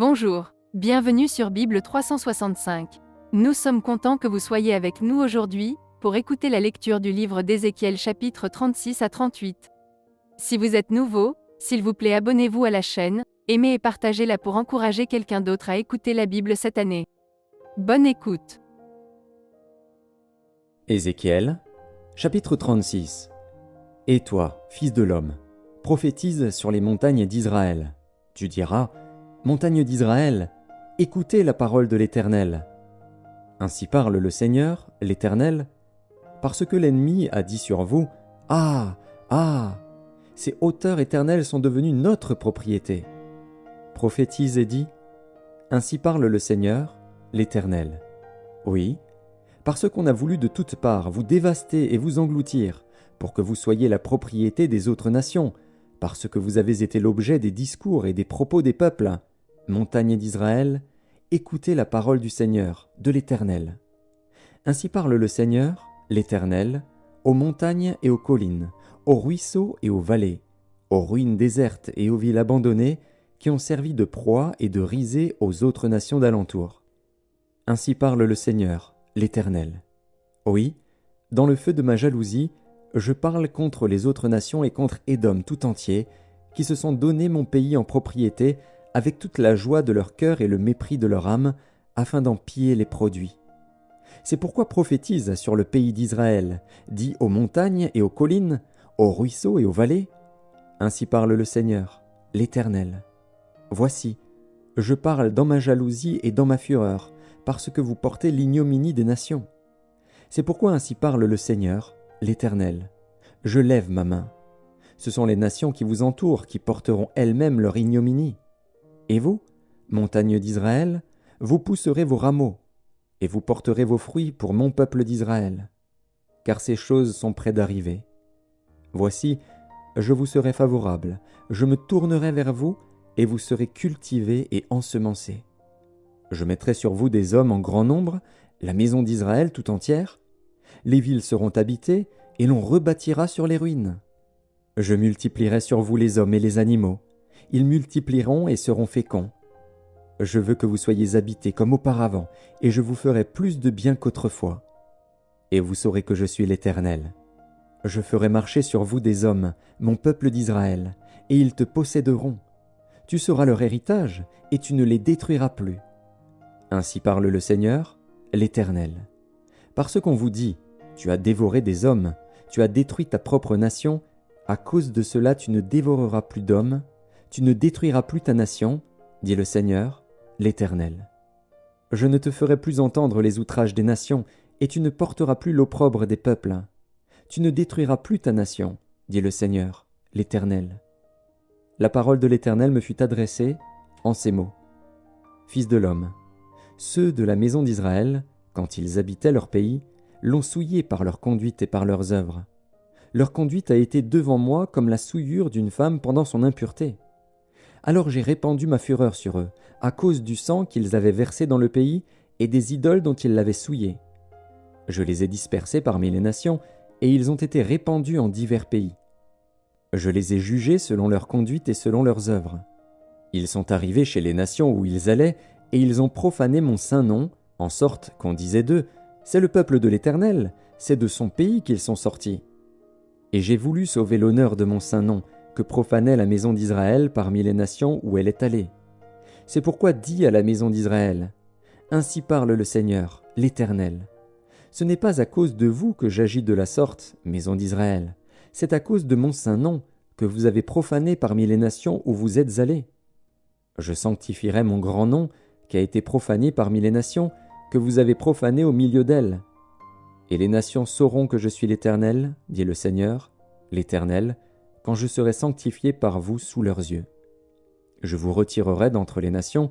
Bonjour, bienvenue sur Bible 365. Nous sommes contents que vous soyez avec nous aujourd'hui, pour écouter la lecture du livre d'Ézéchiel chapitres 36 à 38. Si vous êtes nouveau, s'il vous plaît abonnez-vous à la chaîne, aimez et partagez-la pour encourager quelqu'un d'autre à écouter la Bible cette année. Bonne écoute. Ézéchiel, chapitre 36. Et toi, fils de l'homme, prophétise sur les montagnes d'Israël. Tu diras, montagnes d'Israël, écoutez la parole de l'Éternel. Ainsi parle le Seigneur, l'Éternel, parce que l'ennemi a dit sur vous, Ah, ah, ces hauteurs éternelles sont devenues notre propriété. Prophétise et dis, ainsi parle le Seigneur, l'Éternel. Oui, parce qu'on a voulu de toutes parts vous dévaster et vous engloutir, pour que vous soyez la propriété des autres nations, parce que vous avez été l'objet des discours et des propos des peuples. Montagnes d'Israël, écoutez la parole du Seigneur, de l'Éternel. Ainsi parle le Seigneur, l'Éternel, aux montagnes et aux collines, aux ruisseaux et aux vallées, aux ruines désertes et aux villes abandonnées, qui ont servi de proie et de risée aux autres nations d'alentour. Ainsi parle le Seigneur, l'Éternel. Oui, dans le feu de ma jalousie, je parle contre les autres nations et contre Édom tout entier, qui se sont donné mon pays en propriété, avec toute la joie de leur cœur et le mépris de leur âme, afin d'en piller les produits. C'est pourquoi prophétise sur le pays d'Israël, dis aux montagnes et aux collines, aux ruisseaux et aux vallées. Ainsi parle le Seigneur, l'Éternel. Voici, je parle dans ma jalousie et dans ma fureur, parce que vous portez l'ignominie des nations. C'est pourquoi ainsi parle le Seigneur, l'Éternel. Je lève ma main. Ce sont les nations qui vous entourent qui porteront elles-mêmes leur ignominie. Et vous, montagnes d'Israël, vous pousserez vos rameaux, et vous porterez vos fruits pour mon peuple d'Israël, car ces choses sont près d'arriver. Voici, je vous serai favorable, je me tournerai vers vous, et vous serez cultivés et ensemencés. Je mettrai sur vous des hommes en grand nombre, la maison d'Israël tout entière. Les villes seront habitées, et l'on rebâtira sur les ruines. Je multiplierai sur vous les hommes et les animaux. Ils multiplieront et seront féconds. Je veux que vous soyez habités comme auparavant, et je vous ferai plus de bien qu'autrefois. Et vous saurez que je suis l'Éternel. Je ferai marcher sur vous des hommes, mon peuple d'Israël, et ils te posséderont. Tu seras leur héritage, et tu ne les détruiras plus. Ainsi parle le Seigneur, l'Éternel. Parce qu'on vous dit, tu as dévoré des hommes, tu as détruit ta propre nation, à cause de cela tu ne dévoreras plus d'hommes, tu ne détruiras plus ta nation, dit le Seigneur, l'Éternel. Je ne te ferai plus entendre les outrages des nations, et tu ne porteras plus l'opprobre des peuples. Tu ne détruiras plus ta nation, dit le Seigneur, l'Éternel. La parole de l'Éternel me fut adressée en ces mots. Fils de l'homme, ceux de la maison d'Israël, quand ils habitaient leur pays, l'ont souillé par leur conduite et par leurs œuvres. Leur conduite a été devant moi comme la souillure d'une femme pendant son impureté. Alors j'ai répandu ma fureur sur eux, à cause du sang qu'ils avaient versé dans le pays et des idoles dont ils l'avaient souillé. Je les ai dispersés parmi les nations, et ils ont été répandus en divers pays. Je les ai jugés selon leur conduite et selon leurs œuvres. Ils sont arrivés chez les nations où ils allaient, et ils ont profané mon saint nom, en sorte qu'on disait d'eux, c'est le peuple de l'Éternel, c'est de son pays qu'ils sont sortis. Et j'ai voulu sauver l'honneur de mon saint nom, que profanait la maison d'Israël parmi les nations où elle est allée. C'est pourquoi dis à la maison d'Israël, ainsi parle le Seigneur, l'Éternel. Ce n'est pas à cause de vous que j'agis de la sorte, maison d'Israël, c'est à cause de mon saint nom, que vous avez profané parmi les nations où vous êtes allés. Je sanctifierai mon grand nom, qui a été profané parmi les nations, que vous avez profané au milieu d'elles. Et les nations sauront que je suis l'Éternel, dit le Seigneur, l'Éternel, quand je serai sanctifié par vous sous leurs yeux. Je vous retirerai d'entre les nations,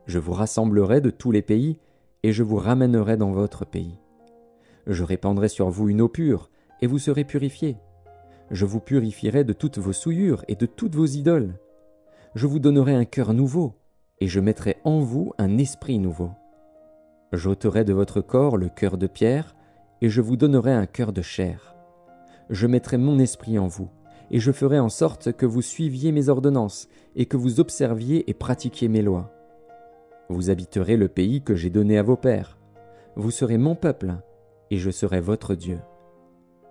je vous rassemblerai de tous les pays, et je vous ramènerai dans votre pays. Je répandrai sur vous une eau pure, et vous serez purifiés. Je vous purifierai de toutes vos souillures et de toutes vos idoles. Je vous donnerai un cœur nouveau, et je mettrai en vous un esprit nouveau. J'ôterai de votre corps le cœur de pierre, et je vous donnerai un cœur de chair. Je mettrai mon esprit en vous, et je ferai en sorte que vous suiviez mes ordonnances, et que vous observiez et pratiquiez mes lois. Vous habiterez le pays que j'ai donné à vos pères. Vous serez mon peuple, et je serai votre Dieu.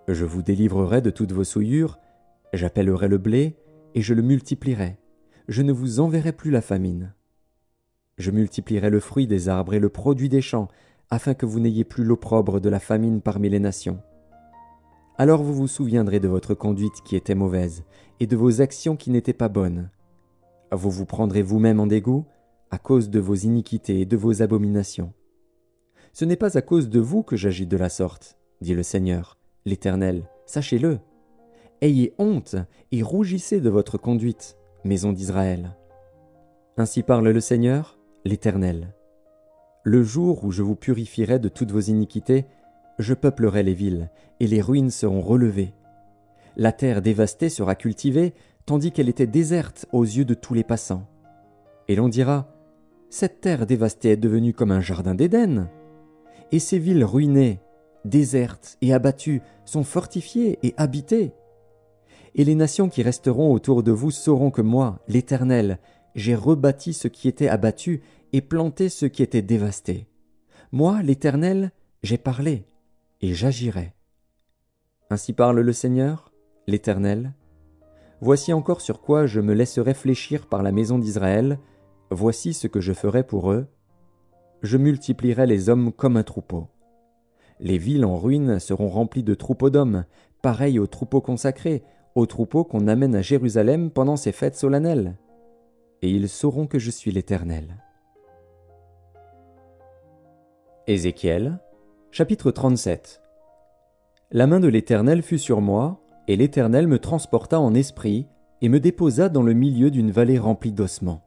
Je vous délivrerai de toutes vos souillures, j'appellerai le blé, et je le multiplierai. Je ne vous enverrai plus la famine. Je multiplierai le fruit des arbres et le produit des champs, afin que vous n'ayez plus l'opprobre de la famine parmi les nations. Alors vous vous souviendrez de votre conduite qui était mauvaise, et de vos actions qui n'étaient pas bonnes. Vous vous prendrez vous-même en dégoût, à cause de vos iniquités et de vos abominations. Ce n'est pas à cause de vous que j'agis de la sorte, dit le Seigneur, l'Éternel, sachez-le. Ayez honte et rougissez de votre conduite, maison d'Israël. Ainsi parle le Seigneur, l'Éternel. Le jour où je vous purifierai de toutes vos iniquités, je peuplerai les villes, et les ruines seront relevées. La terre dévastée sera cultivée, tandis qu'elle était déserte aux yeux de tous les passants. Et l'on dira, cette terre dévastée est devenue comme un jardin d'Éden. Et ces villes ruinées, désertes et abattues, sont fortifiées et habitées. Et les nations qui resteront autour de vous sauront que moi, l'Éternel, j'ai rebâti ce qui était abattu et planté ce qui était dévasté. Moi, l'Éternel, j'ai parlé, et j'agirai. Ainsi parle le Seigneur, l'Éternel. Voici encore sur quoi je me laisserai fléchir par la maison d'Israël, voici ce que je ferai pour eux. Je multiplierai les hommes comme un troupeau. Les villes en ruine seront remplies de troupeaux d'hommes, pareils aux troupeaux consacrés, aux troupeaux qu'on amène à Jérusalem pendant ces fêtes solennelles. Et ils sauront que je suis l'Éternel. Ézéchiel, chapitre 37. La main de l'Éternel fut sur moi, et l'Éternel me transporta en esprit, et me déposa dans le milieu d'une vallée remplie d'ossements.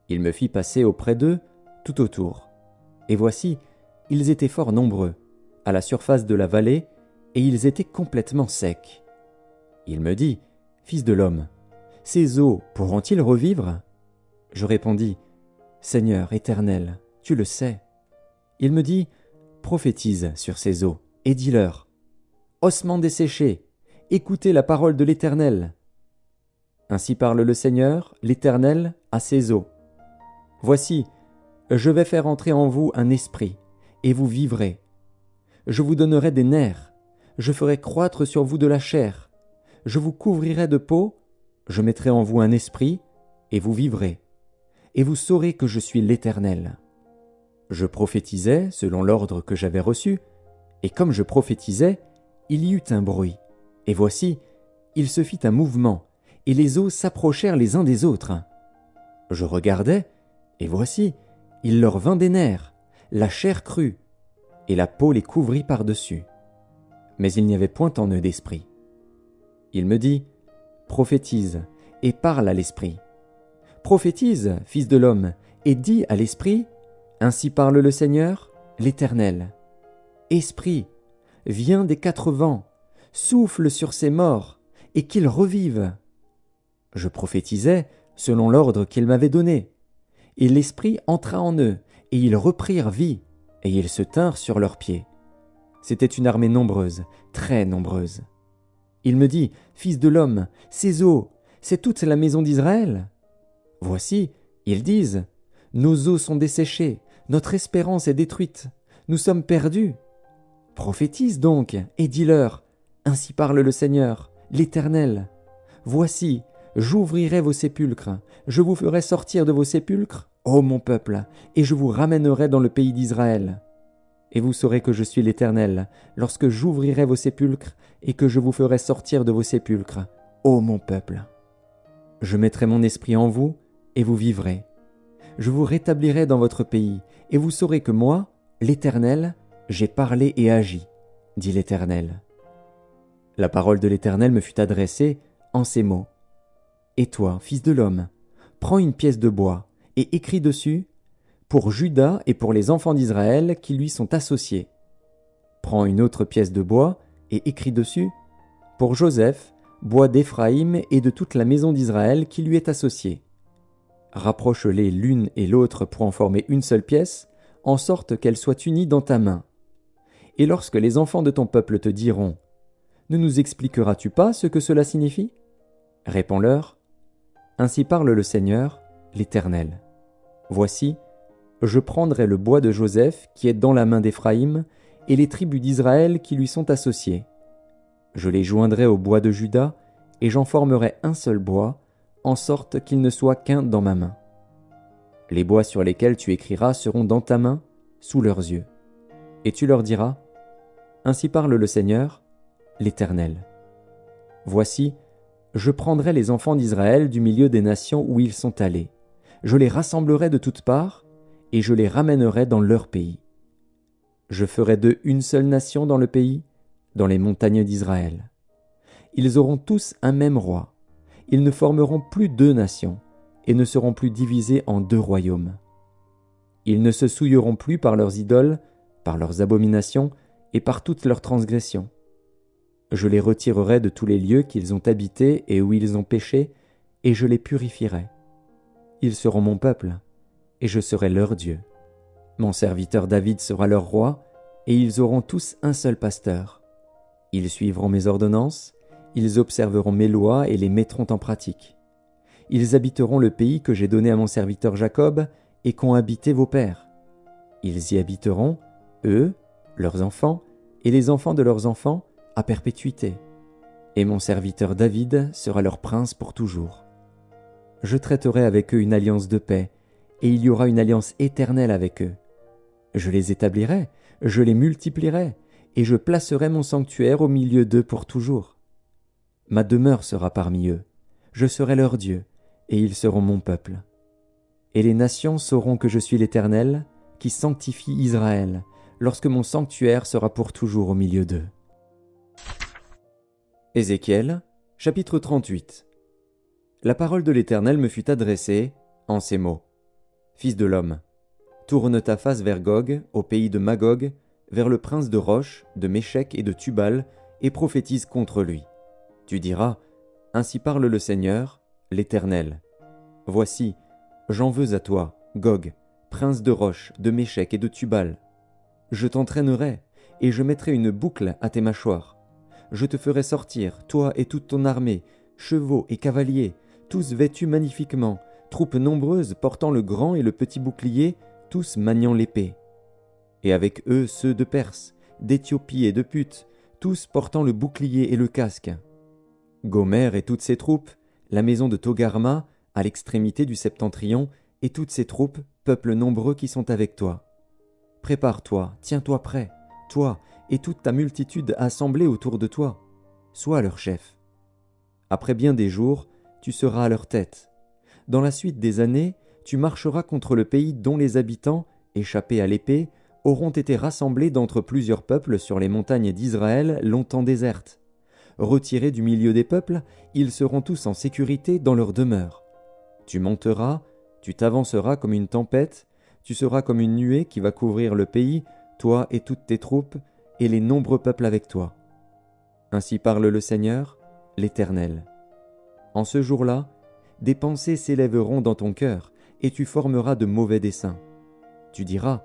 Il me fit passer auprès d'eux, tout autour. Et voici, ils étaient fort nombreux, à la surface de la vallée, et ils étaient complètement secs. Il me dit, « Fils de l'homme, ces eaux pourront-ils revivre ?» Je répondis, « Seigneur éternel, tu le sais. » Il me dit, « Prophétise sur ces eaux, et dis-leur, « Ossements desséchés, écoutez la parole de l'Éternel. » Ainsi parle le Seigneur, l'Éternel, à ces eaux. « Voici, je vais faire entrer en vous un esprit, et vous vivrez. Je vous donnerai des nerfs, je ferai croître sur vous de la chair, je vous couvrirai de peau, je mettrai en vous un esprit, et vous vivrez, et vous saurez que je suis l'Éternel. » Je prophétisais selon l'ordre que j'avais reçu, et comme je prophétisais, il y eut un bruit, et voici, il se fit un mouvement, et les eaux s'approchèrent les uns des autres. Je regardais, et voici, il leur vint des nerfs, la chair crut, et la peau les couvrit par-dessus. Mais il n'y avait point en eux d'esprit. Il me dit, « Prophétise, et parle à l'esprit. Prophétise, fils de l'homme, et dis à l'esprit, ainsi parle le Seigneur, l'Éternel. Esprit, viens des quatre vents, souffle sur ces morts, et qu'ils revivent. » Je prophétisais selon l'ordre qu'il m'avait donné. Et l'Esprit entra en eux, et ils reprirent vie, et ils se tinrent sur leurs pieds. C'était une armée nombreuse, très nombreuse. Il me dit, « Fils de l'homme, ces eaux, c'est toute la maison d'Israël. » Voici, ils disent, « Nos eaux sont desséchées, notre espérance est détruite, nous sommes perdus. » Prophétise donc, et dis-leur, « Ainsi parle le Seigneur, l'Éternel. Voici, j'ouvrirai vos sépulcres, je vous ferai sortir de vos sépulcres, ô mon peuple, et je vous ramènerai dans le pays d'Israël. Et vous saurez que je suis l'Éternel, lorsque j'ouvrirai vos sépulcres, et que je vous ferai sortir de vos sépulcres, ô mon peuple. Je mettrai mon esprit en vous, et vous vivrez. Je vous rétablirai dans votre pays, et vous saurez que moi, l'Éternel, j'ai parlé et agi, dit l'Éternel. La parole de l'Éternel me fut adressée en ces mots. Et toi, fils de l'homme, prends une pièce de bois, et écris dessus, pour Juda et pour les enfants d'Israël qui lui sont associés. Prends une autre pièce de bois, et écris dessus, pour Joseph, bois d'Éphraïm et de toute la maison d'Israël qui lui est associée. Rapproche-les l'une et l'autre pour en former une seule pièce, en sorte qu'elles soient unies dans ta main. Et lorsque les enfants de ton peuple te diront, « Ne nous expliqueras-tu pas ce que cela signifie ?» Réponds-leur, « Ainsi parle le Seigneur, l'Éternel. Voici, Je prendrai le bois de Joseph qui est dans la main d'Éphraïm et les tribus d'Israël qui lui sont associées. Je les joindrai au bois de Juda et j'en formerai un seul bois, en sorte qu'il ne soit qu'un dans ma main. Les bois sur lesquels tu écriras seront dans ta main, sous leurs yeux. Et tu leur diras, Ainsi parle le Seigneur, l'Éternel. Voici, je prendrai les enfants d'Israël du milieu des nations où ils sont allés. Je les rassemblerai de toutes parts, et je les ramènerai dans leur pays. Je ferai d'eux une seule nation dans le pays, dans les montagnes d'Israël. Ils auront tous un même roi. Ils ne formeront plus deux nations, et ne seront plus divisés en deux royaumes. Ils ne se souilleront plus par leurs idoles, par leurs abominations, et par toutes leurs transgressions. Je les retirerai de tous les lieux qu'ils ont habités et où ils ont péché, et je les purifierai. Ils seront mon peuple, et je serai leur Dieu. Mon serviteur David sera leur roi, et ils auront tous un seul pasteur. Ils suivront mes ordonnances, ils observeront mes lois et les mettront en pratique. Ils habiteront le pays que j'ai donné à mon serviteur Jacob et qu'ont habité vos pères. Ils y habiteront, eux, leurs enfants, et les enfants de leurs enfants, à perpétuité. Et mon serviteur David sera leur prince pour toujours. Je traiterai avec eux une alliance de paix, et il y aura une alliance éternelle avec eux. Je les établirai, je les multiplierai, et je placerai mon sanctuaire au milieu d'eux pour toujours. Ma demeure sera parmi eux, je serai leur Dieu, et ils seront mon peuple. Et les nations sauront que je suis l'Éternel, qui sanctifie Israël, lorsque mon sanctuaire sera pour toujours au milieu d'eux. Ézéchiel, chapitre 38. La parole de l'Éternel me fut adressée en ces mots. Fils de l'homme, tourne ta face vers Gog, au pays de Magog, vers le prince de Roche, de Méchec et de Tubal, et prophétise contre lui. Tu diras, Ainsi parle le Seigneur, l'Éternel. Voici, j'en veux à toi, Gog, prince de Roche, de Méchec et de Tubal. Je t'entraînerai, et je mettrai une boucle à tes mâchoires. Je te ferai sortir, toi et toute ton armée, chevaux et cavaliers, tous vêtus magnifiquement, troupes nombreuses portant le grand et le petit bouclier, tous maniant l'épée. Et avec eux ceux de Perse, d'Éthiopie et de Put, tous portant le bouclier et le casque. Gomer et toutes ses troupes, la maison de Togarma, à l'extrémité du septentrion, et toutes ses troupes, peuple nombreux qui sont avec toi. Prépare-toi, tiens-toi prêt, toi et toute ta multitude assemblée autour de toi. Sois leur chef. Après bien des jours, tu seras à leur tête. Dans la suite des années, tu marcheras contre le pays dont les habitants, échappés à l'épée, auront été rassemblés d'entre plusieurs peuples sur les montagnes d'Israël longtemps désertes. Retirés du milieu des peuples, ils seront tous en sécurité dans leur demeure. Tu monteras, tu t'avanceras comme une tempête, tu seras comme une nuée qui va couvrir le pays, toi et toutes tes troupes, et les nombreux peuples avec toi. Ainsi parle le Seigneur, l'Éternel. En ce jour-là, des pensées s'élèveront dans ton cœur, et tu formeras de mauvais desseins. Tu diras,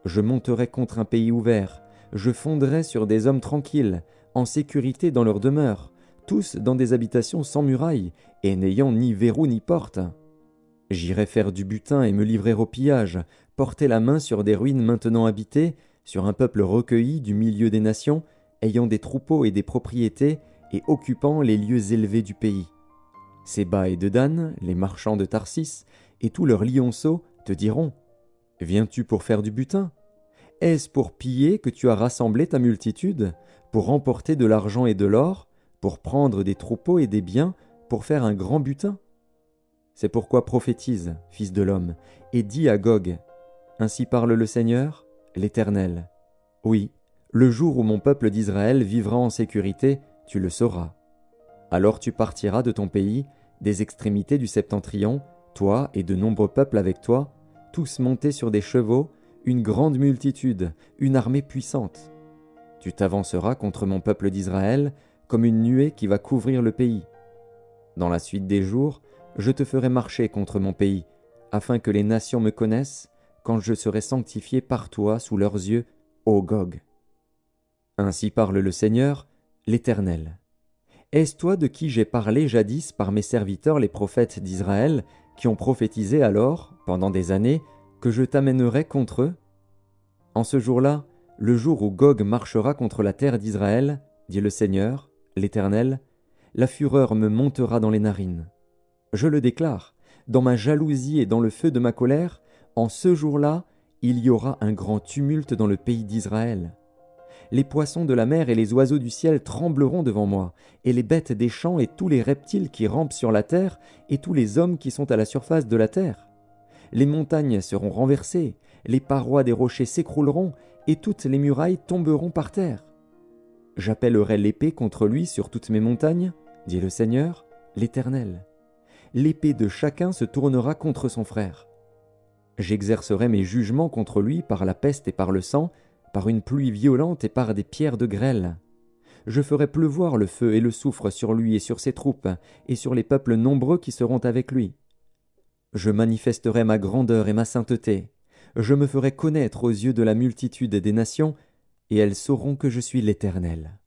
je monterai contre un pays ouvert, je fonderai sur des hommes tranquilles, en sécurité dans leur demeure, tous dans des habitations sans murailles, et n'ayant ni verrou ni porte. J'irai faire du butin et me livrer au pillage, porter la main sur des ruines maintenant habitées, sur un peuple recueilli du milieu des nations, ayant des troupeaux et des propriétés, et occupant les lieux élevés du pays. Séba et Dedan, les marchands de Tarsis, et tous leurs lionceaux te diront, « Viens-tu pour faire du butin ? Est-ce pour piller que tu as rassemblé ta multitude, pour remporter de l'argent et de l'or, pour prendre des troupeaux et des biens, pour faire un grand butin ? C'est pourquoi prophétise, fils de l'homme, et dis à Gog, « Ainsi parle le Seigneur, l'Éternel. Oui, le jour où mon peuple d'Israël vivra en sécurité, tu le sauras. Alors tu partiras de ton pays, des extrémités du septentrion, toi et de nombreux peuples avec toi, tous montés sur des chevaux, une grande multitude, une armée puissante. Tu t'avanceras contre mon peuple d'Israël, comme une nuée qui va couvrir le pays. Dans la suite des jours, je te ferai marcher contre mon pays, afin que les nations me connaissent, quand je serai sanctifié par toi sous leurs yeux, ô Gog. Ainsi parle le Seigneur, l'Éternel. Est-ce toi de qui j'ai parlé jadis par mes serviteurs les prophètes d'Israël, qui ont prophétisé alors, pendant des années, que je t'amènerai contre eux? En ce jour-là, le jour où Gog marchera contre la terre d'Israël, dit le Seigneur, l'Éternel, la fureur me montera dans les narines. Je le déclare, dans ma jalousie et dans le feu de ma colère, en ce jour-là, il y aura un grand tumulte dans le pays d'Israël. Les poissons de la mer et les oiseaux du ciel trembleront devant moi, et les bêtes des champs et tous les reptiles qui rampent sur la terre, et tous les hommes qui sont à la surface de la terre. Les montagnes seront renversées, les parois des rochers s'écrouleront, et toutes les murailles tomberont par terre. J'appellerai l'épée contre lui sur toutes mes montagnes, dit le Seigneur, l'Éternel. L'épée de chacun se tournera contre son frère. J'exercerai mes jugements contre lui par la peste et par le sang, par une pluie violente et par des pierres de grêle. Je ferai pleuvoir le feu et le soufre sur lui et sur ses troupes, et sur les peuples nombreux qui seront avec lui. Je manifesterai ma grandeur et ma sainteté. Je me ferai connaître aux yeux de la multitude des nations, et elles sauront que je suis l'Éternel.